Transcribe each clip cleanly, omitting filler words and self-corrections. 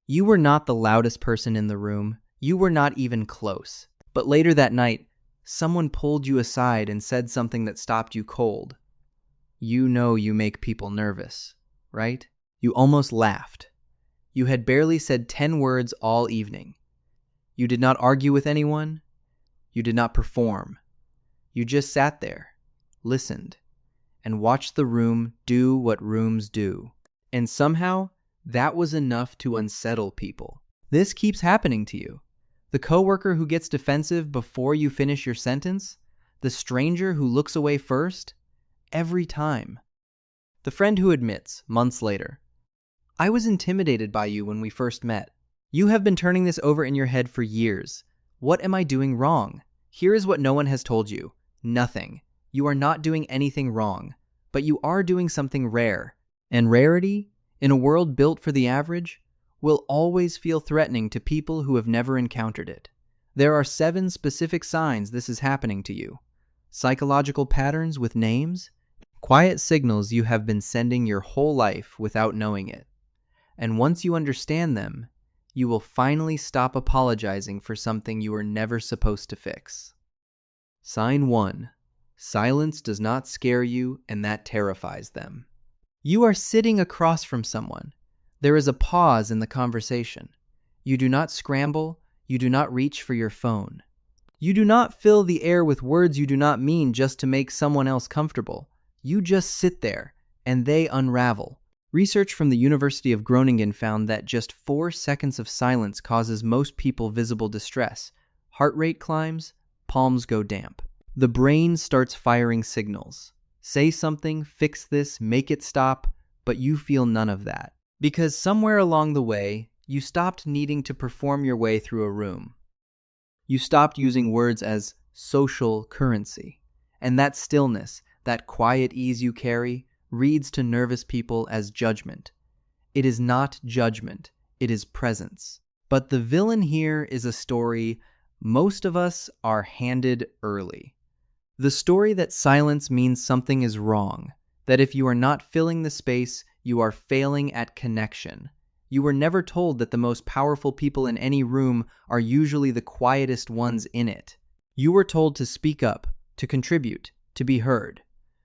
You were not the loudest person in the room. You were not even close. But later that night, someone pulled you aside and said something that stopped you cold. You know you make people nervous, right? You almost laughed. You had barely said 10 words all evening. You did not argue with anyone. You did not perform. You just sat there, listened, and watched the room do what rooms do. And somehow, that was enough to unsettle people. This keeps happening to you. The coworker who gets defensive before you finish your sentence, the stranger who looks away first, every time. The friend who admits, months later, I was intimidated by you when we first met. You have been turning this over in your head for years. What am I doing wrong? Here is what no one has told you. Nothing. You are not doing anything wrong, but you are doing something rare. And rarity, in a world built for the average, will always feel threatening to people who have never encountered it. There are 7 specific signs this is happening to you. Psychological patterns with names, quiet signals you have been sending your whole life without knowing it. And once you understand them, you will finally stop apologizing for something you were never supposed to fix. Sign 1. Silence does not scare you, and that terrifies them. You are sitting across from someone. There is a pause in the conversation. You do not scramble. You do not reach for your phone. You do not fill the air with words you do not mean just to make someone else comfortable. You just sit there, and they unravel. Research from the University of Groningen found that just 4 seconds of silence causes most people visible distress. Heart rate climbs, palms go damp. The brain starts firing signals. Say something, fix this, make it stop, but you feel none of that. Because somewhere along the way, you stopped needing to perform your way through a room. You stopped using words as social currency. And that stillness, that quiet ease you carry, reads to nervous people as judgment. It is not judgment, it is presence. But the villain here is a story most of us are handed early. The story that silence means something is wrong, that if you are not filling the space, you are failing at connection. You were never told that the most powerful people in any room are usually the quietest ones in it. You were told to speak up, to contribute, to be heard.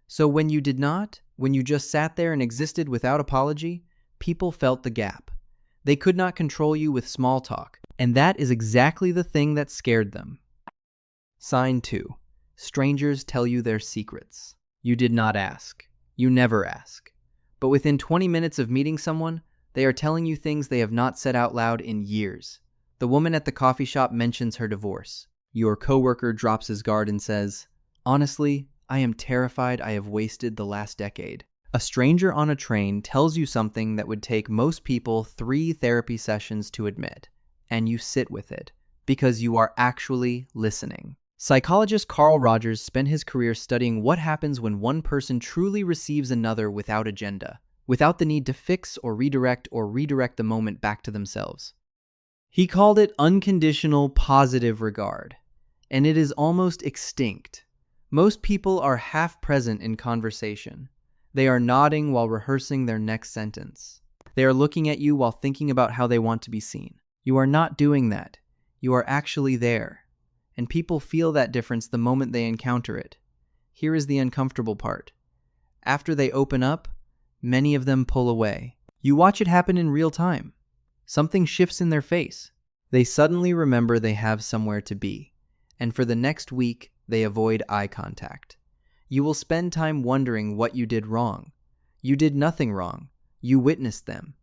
So when you did not, when you just sat there and existed without apology, people felt the gap. They could not control you with small talk, and that is exactly the thing that scared them. Sign 2. Strangers tell you their secrets. You did not ask. You never ask. But within 20 minutes of meeting someone, they are telling you things they have not said out loud in years. The woman at the coffee shop mentions her divorce. Your coworker drops his guard and says, honestly, I am terrified I have wasted the last decade. A stranger on a train tells you something that would take most people 3 therapy sessions to admit, and you sit with it, because you are actually listening. Psychologist Carl Rogers spent his career studying what happens when one person truly receives another without agenda, without the need to fix or redirect the moment back to themselves. He called it unconditional positive regard, and it is almost extinct. Most people are half present in conversation. They are nodding while rehearsing their next sentence. They are looking at you while thinking about how they want to be seen. You are not doing that. You are actually there. And people feel that difference the moment they encounter it. Here is the uncomfortable part. After they open up, many of them pull away. You watch it happen in real time. Something shifts in their face. They suddenly remember they have somewhere to be. And for the next week, they avoid eye contact. You will spend time wondering what you did wrong. You did nothing wrong. You witnessed them.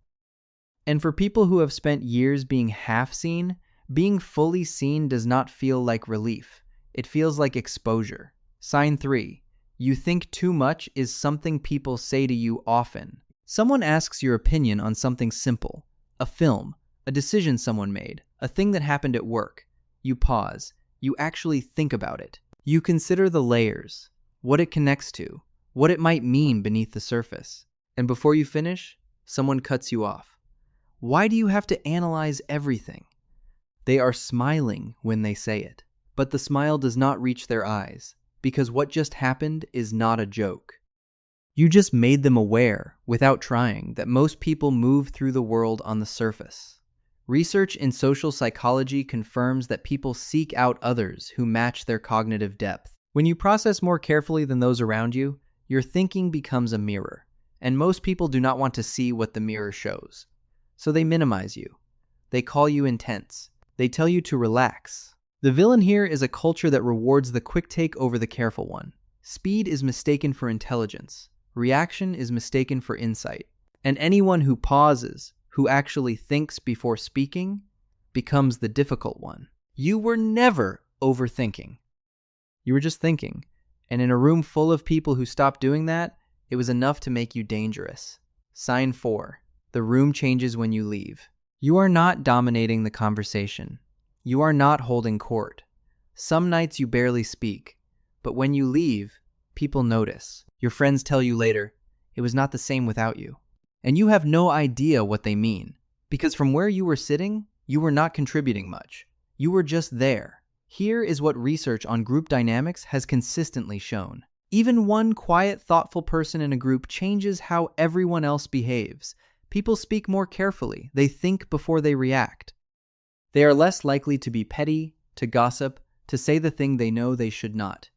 And for people who have spent years being half seen, being fully seen does not feel like relief. It feels like exposure. Sign 3. You think too much is something people say to you often. Someone asks your opinion on something simple. A film, a decision someone made, a thing that happened at work. You pause. You actually think about it. You consider the layers, what it connects to, what it might mean beneath the surface. And before you finish, someone cuts you off. Why do you have to analyze everything? They are smiling when they say it, but the smile does not reach their eyes, because what just happened is not a joke. You just made them aware, without trying, that most people move through the world on the surface. Research in social psychology confirms that people seek out others who match their cognitive depth. When you process more carefully than those around you, your thinking becomes a mirror, and most people do not want to see what the mirror shows. So they minimize you. They call you intense. They tell you to relax. The villain here is a culture that rewards the quick take over the careful one. Speed is mistaken for intelligence. Reaction is mistaken for insight. And anyone who pauses, who actually thinks before speaking, becomes the difficult one. You were never overthinking. You were just thinking. And in a room full of people who stopped doing that, it was enough to make you dangerous. Sign 4. The room changes when you leave. You are not dominating the conversation. You are not holding court. Some nights you barely speak, but when you leave, people notice. Your friends tell you later, it was not the same without you. And you have no idea what they mean, because from where you were sitting, you were not contributing much. You were just there. Here is what research on group dynamics has consistently shown. Even one quiet, thoughtful person in a group changes how everyone else behaves. People speak more carefully. They think before they react. They are less likely to be petty, to gossip, to say the thing they know they should not.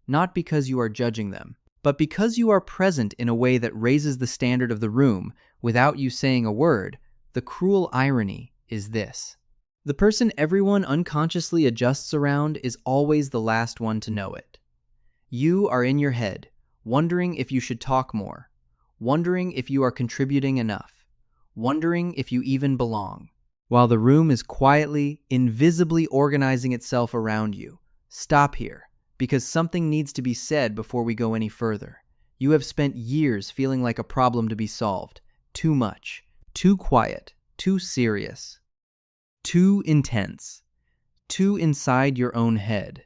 Not because you are judging them, but because you are present in a way that raises the standard of the room without you saying a word. The cruel irony is this. The person everyone unconsciously adjusts around is always the last one to know it. You are in your head, wondering if you should talk more, wondering if you are contributing enough, wondering if you even belong, while the room is quietly, invisibly organizing itself around you. Stop here, because something needs to be said before we go any further. You have spent years feeling like a problem to be solved. Too much, too quiet, too serious, too intense, too inside your own head.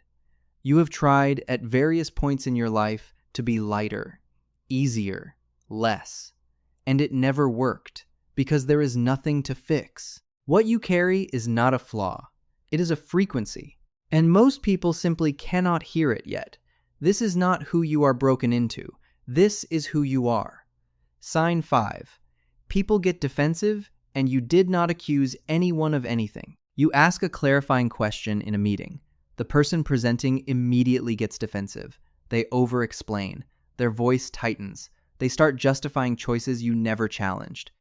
You have tried at various points in your life to be lighter, easier, less, and it never worked because there is nothing to fix. What you carry is not a flaw. It is a frequency, and most people simply cannot hear it yet. This is not who you are broken into. This is who you are. Sign 5. People get defensive, and you did not accuse anyone of anything. You ask a clarifying question in a meeting. The person presenting immediately gets defensive. They over-explain. Their voice tightens. They start justifying choices you never challenged.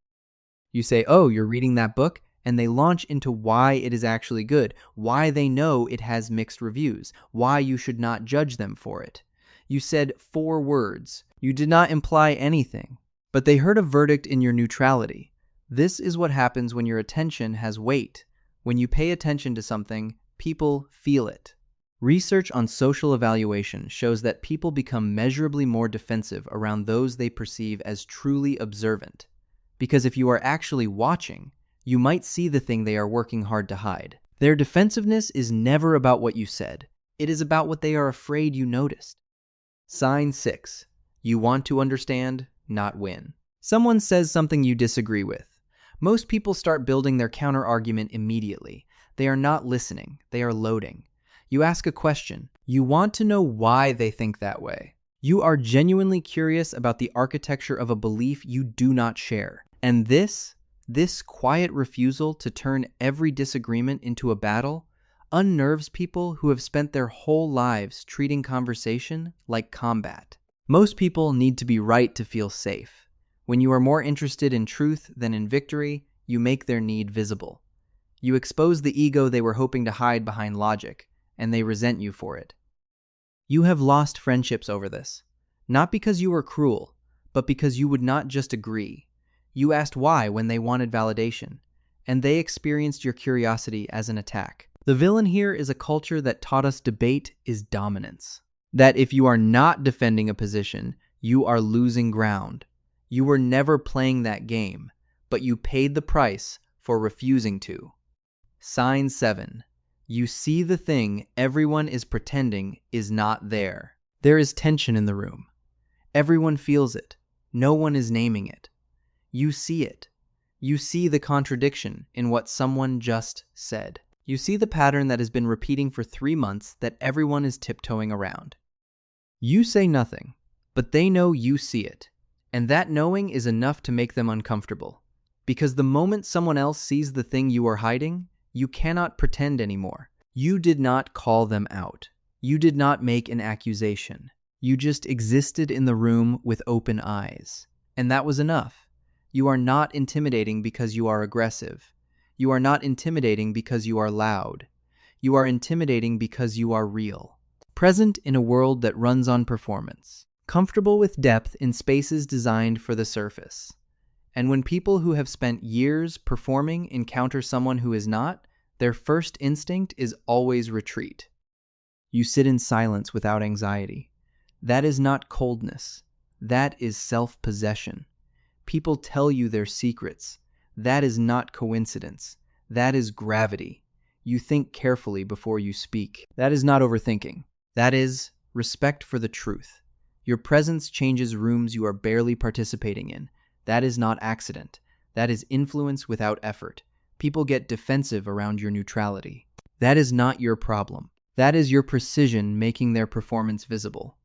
You say, "Oh, you're reading that book?" And they launch into why it is actually good, why they know it has mixed reviews, why you should not judge them for it. You said 4 words. You did not imply anything, but they heard a verdict in your neutrality. This is what happens when your attention has weight. When you pay attention to something, people feel it. Research on social evaluation shows that people become measurably more defensive around those they perceive as truly observant. Because if you are actually watching, you might see the thing they are working hard to hide. Their defensiveness is never about what you said. It is about what they are afraid you noticed. Sign 6. You want to understand, not win. Someone says something you disagree with. Most people start building their counter-argument immediately. They are not listening. They are loading. You ask a question. You want to know why they think that way. You are genuinely curious about the architecture of a belief you do not share. And this quiet refusal to turn every disagreement into a battle unnerves people who have spent their whole lives treating conversation like combat. Most people need to be right to feel safe. When you are more interested in truth than in victory, you make their need visible. You expose the ego they were hoping to hide behind logic, and they resent you for it. You have lost friendships over this, not because you were cruel, but because you would not just agree. You asked why when they wanted validation, and they experienced your curiosity as an attack. The villain here is a culture that taught us debate is dominance. That if you are not defending a position, you are losing ground. You were never playing that game, but you paid the price for refusing to. Sign 7. You see the thing everyone is pretending is not there. There is tension in the room. Everyone feels it. No one is naming it. You see it. You see the contradiction in what someone just said. You see the pattern that has been repeating for 3 months that everyone is tiptoeing around. You say nothing, but they know you see it, and that knowing is enough to make them uncomfortable. Because the moment someone else sees the thing you are hiding, you cannot pretend anymore. You did not call them out. You did not make an accusation. You just existed in the room with open eyes. And that was enough. You are not intimidating because you are aggressive. You are not intimidating because you are loud. You are intimidating because you are real. Present in a world that runs on performance. Comfortable with depth in spaces designed for the surface. And when people who have spent years performing encounter someone who is not, their first instinct is always retreat. You sit in silence without anxiety. That is not coldness. That is self-possession. People tell you their secrets. That is not coincidence. That is gravity. You think carefully before you speak. That is not overthinking. That is respect for the truth. Your presence changes rooms you are barely participating in. That is not accident. That is influence without effort. People get defensive around your neutrality. That is not your problem. That is your precision making their performance visible.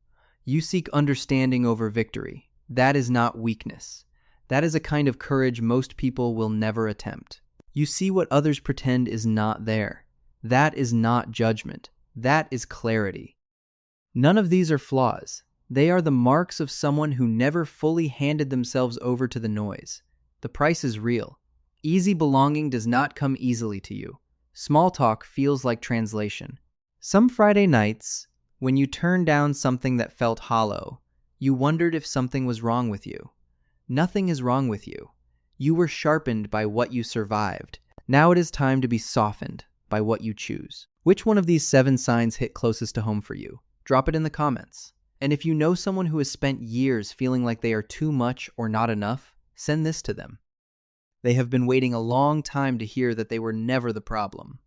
You seek understanding over victory. That is not weakness. That is a kind of courage most people will never attempt. You see what others pretend is not there. That is not judgment. That is clarity. None of these are flaws. They are the marks of someone who never fully handed themselves over to the noise. The price is real. Easy belonging does not come easily to you. Small talk feels like translation. Some Friday nights, when you turned down something that felt hollow, you wondered if something was wrong with you. Nothing is wrong with you. You were sharpened by what you survived. Now it is time to be softened by what you choose. Which one of these 7 signs hit closest to home for you? Drop it in the comments. And if you know someone who has spent years feeling like they are too much or not enough, send this to them. They have been waiting a long time to hear that they were never the problem.